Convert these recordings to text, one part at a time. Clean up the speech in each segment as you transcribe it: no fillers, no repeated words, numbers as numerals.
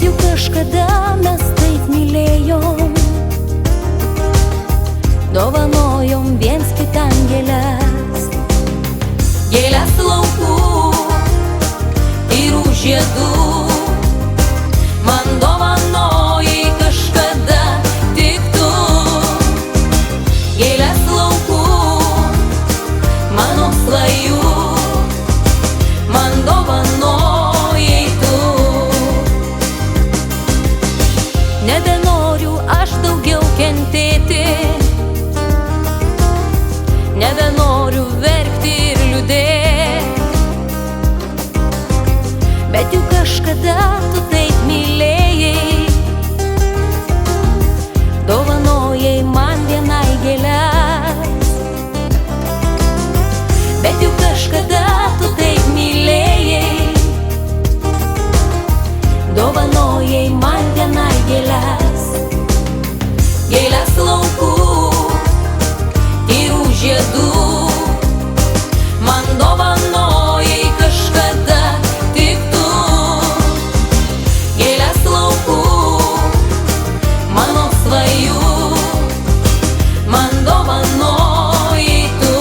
juk kažkada mes taip mylėjom, dovanojom viens kitam gėles, gėles laukų ir žiedų. Man dovanojai kažkada tik tu, gėles laukų, mano svajų, man dovanojai tu. Nebenoriu aš daugiau kentėti, nebenoriu verkti ir liūdėti, bet juk kažkada tu taip mylėjai, dovanojai man vienai gėles, bet juk kažkada tu taip mylėjai, dovanojai man vienai gėles, gėles laukų ir žiedų. Man dovanojai kažkada tik tu, gėles laukų, mano svajų, man dovanojai tu.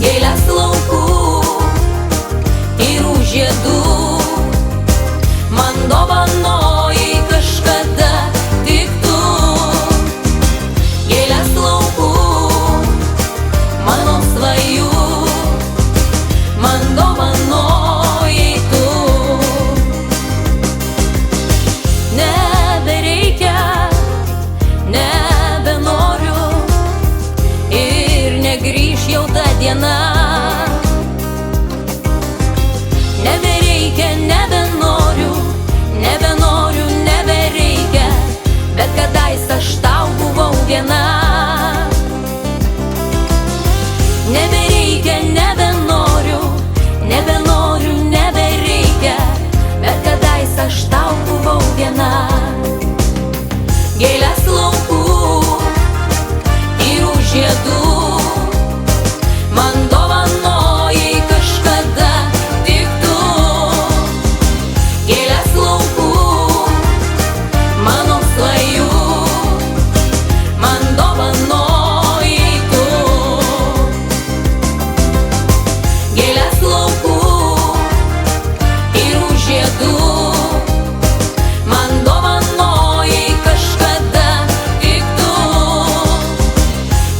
Gėles laukų ir žiedų, man dovanojai kažkada tik tu, gėles laukų, mano svajų, man dovanojai tu. Nebereikia, nebenoriu ir negrįš jau ta diena. Nebereikia, nebenoriu, nebenoriu, nebereikia, bet kadais aš tau buvau viena. Nebereikia, nebenoriu, nebenoriu, nebereikia, bet kadais aš tau buvau viena. Gėles laukų ir žiedų, man dovanojai kažkada tik tu, gėles laukų, mano svajų, man dovanojai tu. Gėles laukų ir žiedų, man dovanojai kažkada tik tu,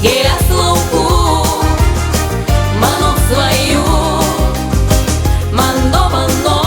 gėles laukų, mano svajų, man dovanojai.